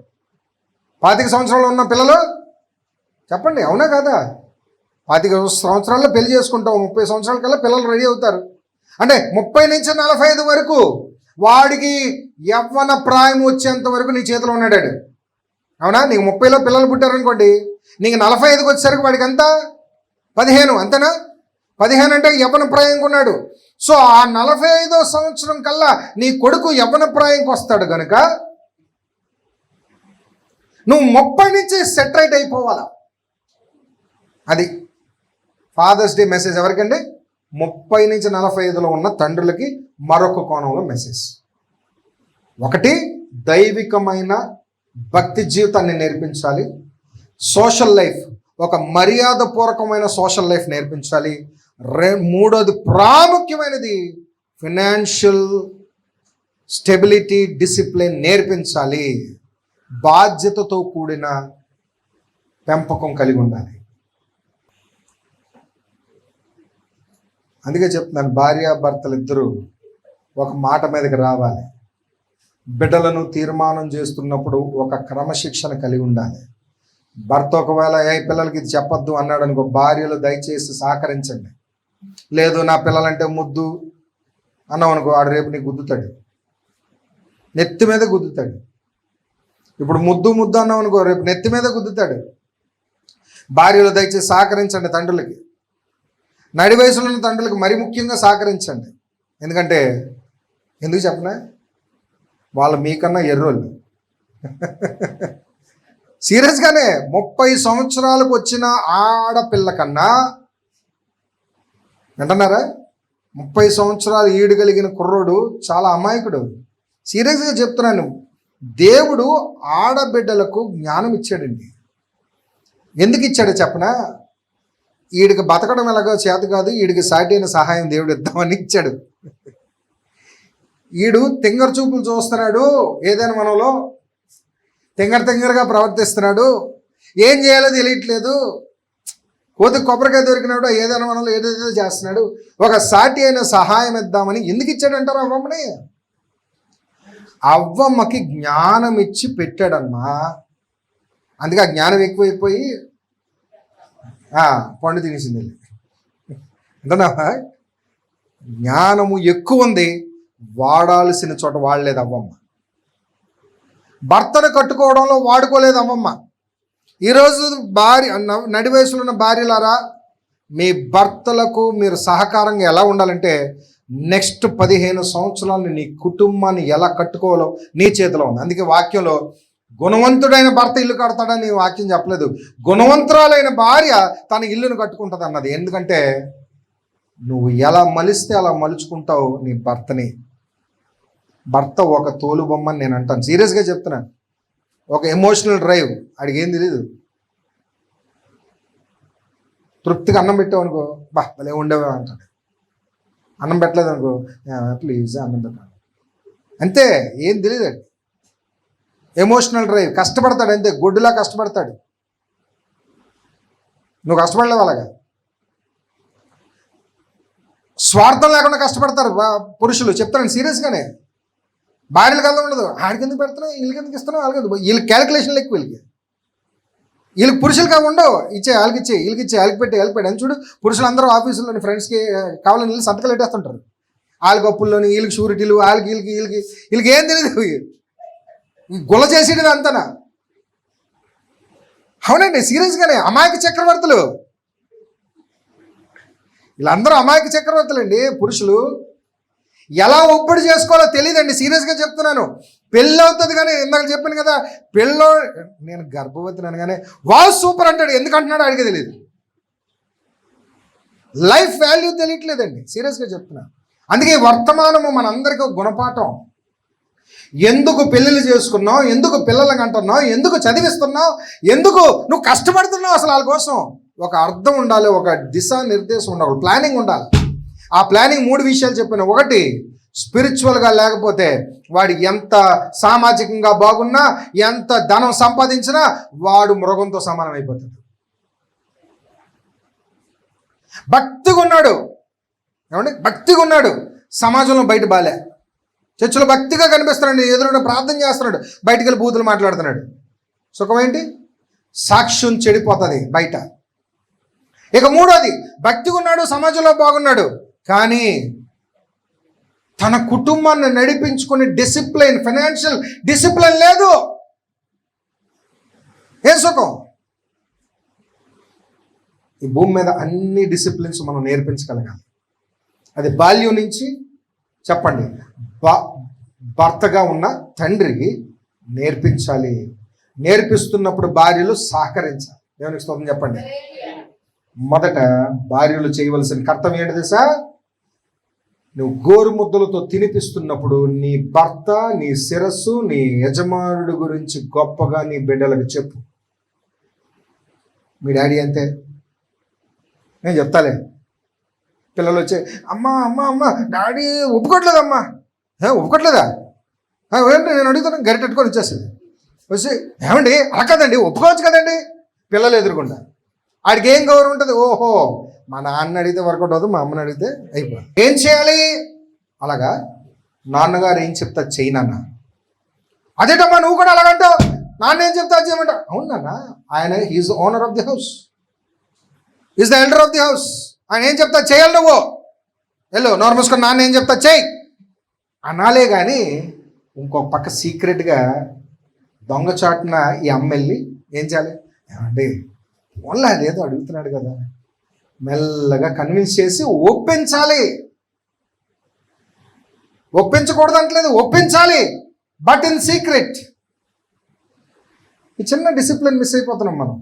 25 సంవత్సరాలు ఉన్న పిల్లలు చెప్పండి, అవునా కదా? 25 సంవత్సరాల్లో పెళ్లి చేసుకుంటాం, 30 సంవత్సరాల కల్లా పిల్లలు రెడీ అవుతారు. అంటే 30 నుంచి 45 వరకు వాడికి యవ్వన ప్రాయం వచ్చేంత వరకు నీ చేతిలో ఉన్నాడు. అవునా? నీకు 30లో పిల్లలు పుట్టారనుకోండి, నీకు 45కి వచ్చేసరికి వాడికి అంతా 15, అంతేనా? 15 అంటే యవ్వన ప్రాయంగా ఉన్నాడు. సో ఆ 45వ సంవత్సరం కల్లా నీ కొడుకు యవ్వన ప్రాయంకి వస్తాడు కనుక నువ్వు 30 నుంచి సెట్ రైట్ అయిపోవాలా. అది ఫాదర్స్ డే మెసేజ్. ఎవరికండి? 30 నుంచి 45లో ఉన్న తండ్రులకి మరొక కోణంలో మెసేజ్. ఒకటి, దైవికమైన భక్తి జీవితాన్ని నేర్పించాలి. సోషల్ లైఫ్, ఒక మర్యాదపూర్వకమైన సోషల్ లైఫ్ నేర్పించాలి. మూడోది ప్రాముఖ్యమైనది ఫినాన్షియల్ స్టెబిలిటీ, డిసిప్లిన్ నేర్పించాలి. బాధ్యతతో కూడిన పెంపకం కలిగి ఉండాలి. అందుకే చెప్తున్నాను, భార్యాభర్తలు ఇద్దరూ ఒక మాట మీదకి రావాలి. బిడ్డలను తీర్మానం చేస్తున్నప్పుడు ఒక క్రమశిక్షణ కలిగి ఉండాలి. భర్త ఒకవేళ పిల్లలకి ఇది చెప్పొద్దు అన్నాడు అనుకో, భార్యలు దయచేసి సహకరించండి. లేదు నా పిల్లలంటే ముద్దు అన్నావు అనుకో, ఆడు రేపు నీకు గుద్దుతాడు, నెత్తి మీద గుద్దుతాడు. ఇప్పుడు ముద్దు ముద్దు అన్నావు అనుకో, రేపు నెత్తి మీద గుద్దుతాడు. భార్యలు దయచేసి సహకరించండి తండ్రులకి. నడి వయసులో ఉన్న తండ్రులకు మరీ ముఖ్యంగా సహకరించండి. ఎందుకంటే ఎందుకు చెప్పనా, వాళ్ళు మీకన్నా ఎర్రోళ్ళు. సీరియస్గానే 30 సంవత్సరాలకు వచ్చిన ఆడపిల్ల కన్నా, వింటున్నారా, 30 సంవత్సరాలు ఈడు కలిగిన కుర్రోడు చాలా అమాయకుడు. సీరియస్గా చెప్తున్నాను. దేవుడు ఆడబిడ్డలకు జ్ఞానం ఇచ్చాడండి. ఎందుకు ఇచ్చాడో చెప్పనా? వీడికి బతకడం ఎలాగో చేత కాదు, వీడికి సాటైన సహాయం దేవుడు ఇద్దామని ఇచ్చాడు. వీడు తింగర చూపులు చూస్తున్నాడు, ఏదైనా మనలో తింగరగా ప్రవర్తిస్తున్నాడు, ఏం చేయాలో తెలియట్లేదు, కోతికి కొబ్బరికాయ దొరికినాడు, ఏదైనా మనలో ఏదైతే చేస్తున్నాడు, ఒక సాటి అయిన సహాయం ఇద్దామని ఎందుకు ఇచ్చాడంటారు అవ్వమ్మని? అవ్వమ్మకి జ్ఞానం ఇచ్చి పెట్టాడమ్మా. అందుకే ఆ జ్ఞానం ఎక్కువైపోయి పండు తినేసింది. అంటున్నావా? జ్ఞానము ఎక్కువ ఉంది, వాడాల్సిన చోట వాడలేదు అవ్వమ్మ. భర్తను కట్టుకోవడంలో వాడుకోలేదు అమ్మమ్మ. ఈరోజు నడి వయసులో ఉన్న భార్యలారా, మీ భర్తలకు మీరు సహకారంగా ఎలా ఉండాలంటే, నెక్స్ట్ 15 సంవత్సరాలు నీ కుటుంబాన్ని ఎలా కట్టుకోవాలో నీ చేతిలో ఉంది. అందుకే వాక్యంలో గుణవంతుడైన భర్త ఇల్లు కడతాడని వాక్యం చెప్పలేదు, గుణవంతురాలైన భార్య తన ఇల్లును కట్టుకుంటుంది అన్నది. ఎందుకంటే నువ్వు ఎలా మలిస్తే అలా మలుచుకుంటావు నీ భర్తని. భర్త ఒక తోలు బొమ్మని నేను అంటాను, సీరియస్గా చెప్తున్నాను. ఒక ఎమోషనల్ డ్రైవ్, ఆడికి ఏం తెలియదు. తృప్తిగా అన్నం పెట్టావు అనుకో, భలే ఉండేవా అంటాడు. అన్నం పెట్టలేదు అనుకో, ప్లీజ్ అన్నం పెట్టాను, అంతే, ఏం తెలియదు. ఎమోషనల్ డ్రైవ్, కష్టపడతాడు అంతే, గొడ్డులా కష్టపడతాడు. నువ్వు కష్టపడలేవు అలాగా. స్వార్థం లేకుండా కష్టపడతారు పురుషులు, చెప్తాను సీరియస్గానే. భార్యలు కల్లా ఉండదు, ఆడికి ఎందుకు పెడుతున్నావు, వీళ్ళకి ఎందుకు ఇస్తున్నావు, వాళ్ళకి వీళ్ళకి క్యాలిక్యులేషన్లు ఎక్కువ. వీళ్ళకి పురుషులుగా ఉండవు, వాళ్ళకి ఇచ్చే వాళ్ళకి పెట్టి అని చూడు. పురుషులు అందరూ ఆఫీసుల్లోని ఫ్రెండ్స్కి కావాలని వీళ్ళు సంతకాలు పెట్టేస్తుంటారు. వాళ్ళకి అప్పుల్లోని, వీళ్ళకి షూరిటీలు, వీళ్ళకి ఏం తెలియదు, గుల చేసేది అంతనా. అవునండి, సీరియస్గానే. అమాయక చక్రవర్తులు వీళ్ళందరూ, అమాయక చక్రవర్తులు అండి పురుషులు. ఎలా ఒప్పుడు చేసుకోవాలో తెలియదండి. సీరియస్గా చెప్తున్నాను. పెళ్ళి అవుతుంది కానీ ఇందాక చెప్పాను కదా, నేను గర్భవతినాను కానీ వావ్ సూపర్ అంటాడు. ఎందుకు అంటున్నాడో అడిగే తెలియదు. లైఫ్ వాల్యూ తెలియట్లేదండి. సీరియస్గా చెప్తున్నాను. అందుకే ఈ వర్తమానము మనందరికీ ఒక గుణపాఠం. ఎందుకు పెళ్ళిళ్ళు చేసుకున్నావు, ఎందుకు పిల్లలకు అంటున్నావు, ఎందుకు చదివిస్తున్నావు, ఎందుకు నువ్వు కష్టపడుతున్నావు, అసలు వాళ్ళ కోసం ఒక అర్థం ఉండాలి, ఒక దిశానిర్దేశం ఉండాలి, ప్లానింగ్ ఉండాలి. ఆ ప్లానింగ్ 3 విషయాలు చెప్పాను. ఒకటి, స్పిరిచువల్గా లేకపోతే వాడు ఎంత సామాజికంగా బాగున్నా, ఎంత ధనం సంపాదించినా వాడు మృగంతో సమానం అయిపోతాడు. భక్తిగా ఉన్నాడు, ఏమండి, భక్తిగా ఉన్నాడు, సమాజంలో బయట బాలే. చర్చిలో భక్తిగా కనిపిస్తున్నాడు, ఎదురుగా ప్రార్థన చేస్తున్నాడు, బయటికి వెళ్ళి బూతులు మాట్లాడుతున్నాడు. సుఖం ఏంటి? సాక్ష్యం చెడిపోతుంది బయట. ఇక 3వది, భక్తిగా ఉన్నాడు, సమాజంలో బాగున్నాడు, కానీ తన కుటుంబాన్ని నడిపించుకునే డిసిప్లిన్, ఫైనాన్షియల్ డిసిప్లిన్ లేదు. ఏం సుఖం? ఈ భూమి మీద అన్ని డిసిప్లిన్స్ మనం నేర్పించగలగాలి. అది బాల్యం నుంచి చెప్పండి, భర్తగా ఉన్న తండ్రికి నేర్పించాలి. నేర్పిస్తున్నప్పుడు భార్యలు సహకరించాలి. దేవునికి స్తోత్రం చెప్పండి. మొదట భార్యలు చేయవలసిన కర్తవ్యం ఏంటి తెలుసా? నువ్వు గోరుముద్దలతో తినిపిస్తున్నప్పుడు నీ భర్త, నీ శిరస్సు, నీ యజమానుడి గురించి గొప్పగా నీ బిడ్డలకు చెప్పు. మీ డాడీ అంతే, నేను చెప్తాలే. పిల్లలు వచ్చే అమ్మ అమ్మ అమ్మ డాడీ ఒప్పుకోవట్లేదమ్మా. ఒప్పుకోవట్లేదా? ఏంటి నేను అడుగుతాను, గరిటెట్టుకొని వచ్చేస్తుంది. వచ్చి ఏమండి అలా కదండి, ఒప్పుకోవచ్చు కదండి. పిల్లలు ఎదురుకుండా ఆడికి ఏం గౌరవం ఉంటుంది? ఓహో, మా నాన్న అడిగితే వర్కౌట్ అవుతుంది, మా అమ్మని అడిగితే అయిపోయింది. ఏం చేయాలి? అలాగా నాన్నగారు ఏం చెప్తా చెయ్యి నాన్న. అదేటమ్మా నువ్వు కూడా అలాగంటావు, నాన్న ఏం చెప్తా చేయమంటా. అవును నాన్న, ఆయన is owner of the house, is the elder of the house. ఆయన ఏం చెప్తా చేయాలి, నువ్వు వెళ్ళు నోరు మూసుకొని నాన్న ఏం చెప్తా చెయ్యి అనాలే. కానీ ఇంకొక పక్క సీక్రెట్గా దొంగచాటున ఈ అమ్మ వెళ్ళి ఏం చేయాలి? ఏమండి ఓన్లీ అదేదో అడుగుతున్నాడు కదా, మెల్లగా కన్విన్స్ చేసి ఒప్పించాలి. ఒప్పించకూడదు అంటలేదు, ఒప్పించాలి, బట్ ఇన్ సీక్రెట్. ఈ చిన్న డిసిప్లిన్ మిస్ అయిపోతున్నాం మనం.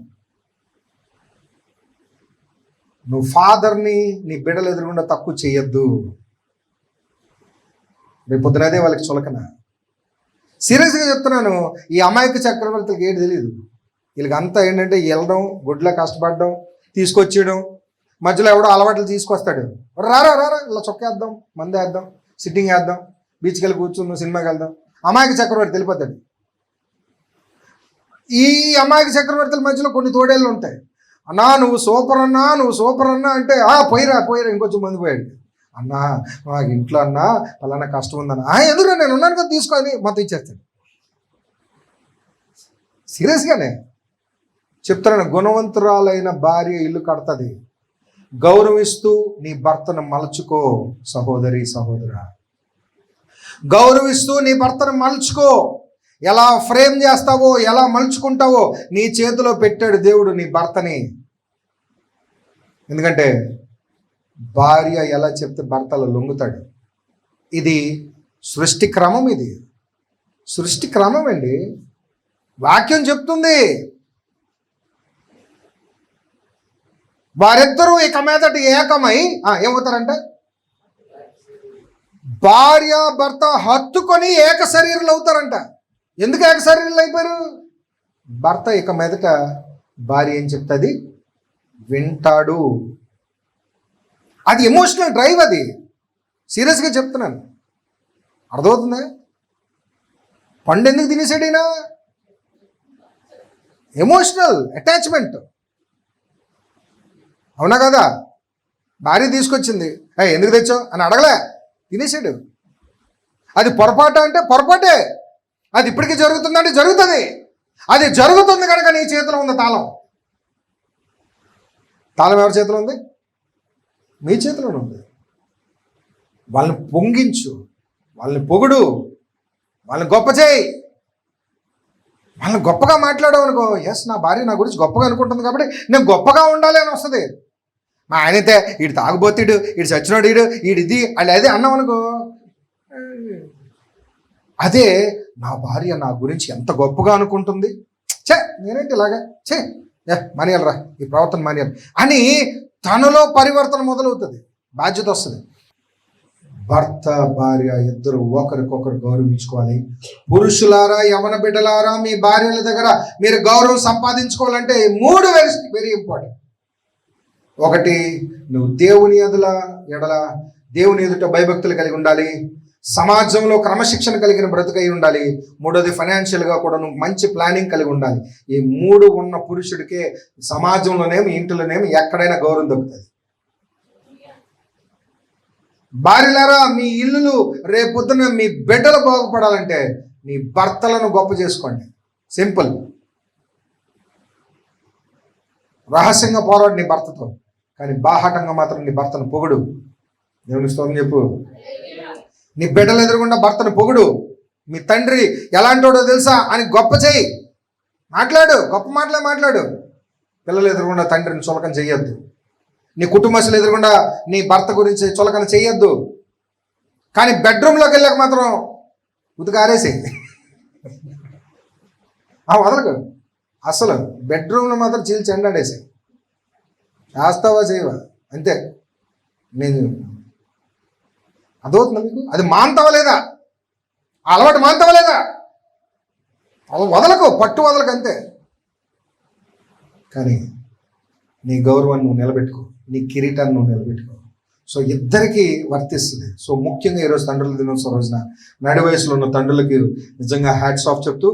నువ్వు ఫాదర్ని నీ బిడ్డలు ఎదురుగుండా తక్కువ చేయొద్దు. రేపు పొద్దునదే వాళ్ళకి చులకన. సీరియస్గా చెప్తున్నాను. ఈ అమాయక చక్రవర్తులకి ఏంటి తెలియదు. వీళ్ళకి అంతా ఏంటంటే వెళ్ళడం, గుడ్లా కష్టపడడం, తీసుకొచ్చేయడం, మధ్యలో ఎవడో అలవాట్లు తీసుకొస్తాడు. రారా రారా ఇలా చొక్కేద్దాం, మంది వేద్దాం, సిట్టింగ్ వేద్దాం, బీచ్కి వెళ్ళి కూర్చుందాం, సినిమాకి వెళ్దాం. అమాయక చక్రవర్తి వెళ్ళిపోతాడు. ఈ అమాయక చక్రవర్తుల మధ్యలో కొన్ని తోడేళ్ళు ఉంటాయి. అన్నా నువ్వు సూపర్ అన్నా, నువ్వు సూపర్ అన్నా అంటే పోయిరా ఇంకొంచెం మంది పోయాడు. అన్నా మాకు ఇంట్లో అన్నా పలానా కష్టం ఉందన్నా, ఎందుకు నేను ఉన్నాను కదా తీసుకొని మొత్తం ఇచ్చేస్తాడు. సీరియస్గానే చెప్తున్నాను. గుణవంతురాలైన భార్య ఇల్లు కడతది. గౌరవిస్తూ నీ భర్తను మలుచుకో సహోదరి సహోదరా. గౌరవిస్తూ నీ భర్తను మలుచుకో. ఎలా ఫ్రేమ్ చేస్తావో, ఎలా మలుచుకుంటావో నీ చేతిలో పెట్టాడు దేవుడు నీ భర్తని. ఎందుకంటే భార్య ఎలా చెప్తే భర్తలో లొంగుతాడు. ఇది సృష్టి క్రమం. ఇది సృష్టి క్రమం అండి. వాక్యం చెప్తుంది. వారిద్దరూ ఇక మీదటి ఏకమై ఏమవుతారంట? భార్య భర్త హత్తుకొని ఏక శరీరులు అవుతారంట. ఎందుకు ఏక శరీరులు అయిపోయారు? భర్త ఇక మీదట భార్య ఏం చెప్తుంది వింటాడు. అది ఎమోషనల్ డ్రైవ్. అది సీరియస్గా చెప్తున్నాను. అర్థమవుతుందా? పండు ఎందుకు తినేసాడైనా? Emotional attachment. అవునా కదా? భార్య తీసుకొచ్చింది, ఎందుకు తెచ్చావు అని అడగలే, తినేసాడు. అది పొరపాటు అంటే పొరపాటే. అది ఇప్పటికీ జరుగుతుందంటే జరుగుతుంది. అది జరుగుతుంది కనుక నీ చేతిలో ఉంది తాళం. తాళం ఎవరి చేతిలో ఉంది? మీ చేతిలోనే ఉంది. వాళ్ళని పొంగించు, వాళ్ళని పొగుడు, వాళ్ళని గొప్ప చేయి. వాళ్ళని గొప్పగా మాట్లాడావు అనుకో, ఎస్ నా భార్య నా గురించి గొప్పగా అనుకుంటుంది కాబట్టి నేను గొప్పగా ఉండాలి అని వస్తుంది. మా ఆయనైతే వీడు తాగుబోతుడు, వీడు చచ్చినోడు, వీడు ఇది అది అన్నావు అనుకో, అదే నా భార్య నా గురించి ఎంత గొప్పగా అనుకుంటుంది, చే నేనేంటి ఇలాగా, చే మానేయాలరా ఈ ప్రవర్తన మానేయాలి అని తనలో పరివర్తన మొదలవుతుంది, బాధ్యత వస్తుంది. భర్త భార్య ఇద్దరు ఒకరికొకరు గౌరవించుకోవాలి. పురుషులారా, యవన బిడ్డలారా, మీ భార్యల దగ్గర మీరు గౌరవం సంపాదించుకోవాలంటే 3 వెరీ ఇంపార్టెంట్. ఒకటి, నువ్వు దేవుని ఎదుట భయభక్తులు కలిగి ఉండాలి. సమాజంలో క్రమశిక్షణ కలిగిన బ్రతుకై ఉండాలి. 3వది, ఫైనాన్షియల్గా కూడా నువ్వు మంచి ప్లానింగ్ కలిగి ఉండాలి. ఈ 3 ఉన్న పురుషుడికే సమాజంలోనేమి ఇంటిలోనేమి ఎక్కడైనా గౌరవం దొరుకుతుంది. భార్యలారా, మీ ఇల్లులు రేపొద్దున మీ బిడ్డలు బాగుపడాలంటే నీ భర్తలను గొప్ప చేసుకోండి. సింపుల్. రహస్యంగా పోరాడు నీ భర్తతో, కానీ బాహాటంగా మాత్రం నీ భర్తను పొగుడు. దేవుని స్తోత్రం చెప్పు. నీ బిడ్డలు ఎదురుగుండా భర్తను పొగుడు. మీ తండ్రి ఎలాంటోడో తెలుసా అని గొప్ప చేయి, మాట్లాడు, గొప్ప మాటలే మాట్లాడు. పిల్లలు ఎదురుగుండా తండ్రిని చులకన చెయ్యొద్దు. నీ కుటుంబస్తులు ఎదురుగుండా నీ భర్త గురించి చులకన చెయ్యొద్దు. కానీ బెడ్రూమ్లోకి వెళ్ళాక మాత్రం ఉతికారేసి వదలకు. అసలు బెడ్రూమ్లో మాత్రం చీల్చి ఎండాడేసి చేస్తావా చేయవా అంతే. నేను అదవుతుందా మీకు? అది మాంతవా లేదా? అలవాటు మాంతవా లేదా? వదలకు, పట్టు వదలకు అంతే. కానీ నీ గౌరవాన్ని నువ్వు నిలబెట్టుకో, నీ కిరీటాన్ని నువ్వు నిలబెట్టుకో. సో ఇద్దరికి వర్తిస్తుంది. సో ముఖ్యంగా ఈరోజు తండ్రుల దినోత్సవం రోజున నడి వయసులో ఉన్న తండ్రులకి నిజంగా హ్యాట్స్ ఆఫ్ చెప్తూ,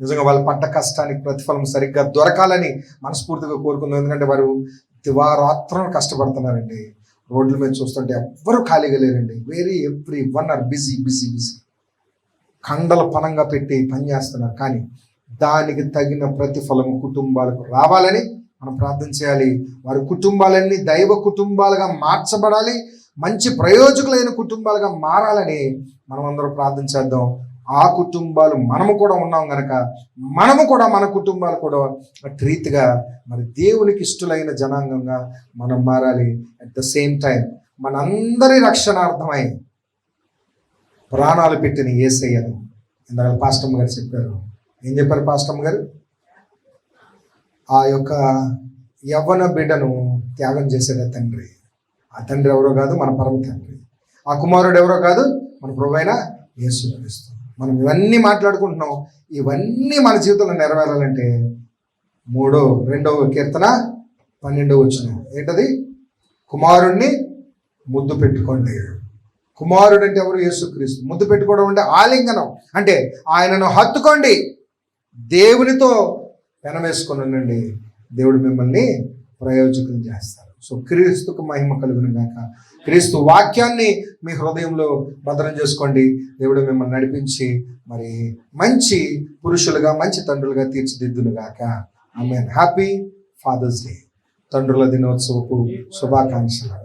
నిజంగా వాళ్ళు పడ్డ కష్టానికి ప్రతిఫలం సరిగ్గా దొరకాలని మనస్ఫూర్తిగా కోరుకుందాం. ఎందుకంటే వారు దివారాత్రం కష్టపడుతున్నారండి. రోడ్ల మీద చూస్తుంటే ఎవ్వరూ ఖాళీగా లేరండి. Everyone are busy. కండల పనంగా పెట్టి పనిచేస్తున్నారు. కానీ దానికి తగిన ప్రతిఫలం కుటుంబాలకు రావాలని మనం ప్రార్థన చేయాలి. వారి కుటుంబాలన్నీ దైవ కుటుంబాలుగా మార్చబడాలి, మంచి ప్రయోజకులైన కుటుంబాలుగా మారాలని మనం అందరూ ప్రార్థన చేద్దాం. ఆ కుటుంబాలు మనము కూడా ఉన్నాం కనుక మనము కూడా మన కుటుంబాలు కూడా అటు రీతిగా మరి దేవునికి ఇష్టలైన జనాంగంగా మనం మారాలి. అట్ ద సేమ్ టైం మనందరి రక్షణార్థమై ప్రాణాలు పెట్టిన యేసయ్యను ఇందాక పాస్టమ్మ గారు చెప్పారు. ఏం చెప్పారు పాస్టమ్మ గారు? ఆ యొక్క యవ్వన బిడ్డను త్యాగం చేసేది తండ్రి. ఆ తండ్రి ఎవరో కాదు, మన పరమ తండ్రి. ఆ కుమారుడు ఎవరో కాదు, మన ప్రభువైన యేసుక్రీస్తు. మనం ఇవన్నీ మాట్లాడుకుంటున్నాం. ఇవన్నీ మన జీవితంలో నెరవేరాలంటే 2వ కీర్తన 12వ వచనం ఏంటది? కుమారుణ్ణి ముద్దు పెట్టుకోండి. కుమారుడు అంటే ఎవరు? యేసుక్రీస్తు. ముద్దు పెట్టుకోవడం అంటే ఆలింగనం, అంటే ఆయనను హత్తుకోండి, దేవునితో పెనవేసుకొని ఉండండి. దేవుడు మిమ్మల్ని ప్రయోజకులు చేస్తారు. సో క్రీస్తుకు మహిమ కలుగును గాక. క్రీస్తు వాక్యాన్ని మీ హృదయంలో భద్రం చేసుకోండి. దేవుడు మిమ్మల్ని నడిపించి మరి మంచి పురుషులుగా, మంచి తండ్రులుగా తీర్చిదిద్దును గాక. ఆమేన్. హ్యాపీ ఫాదర్స్ డే, తండ్రుల దినోత్సవపు శుభాకాంక్షలు.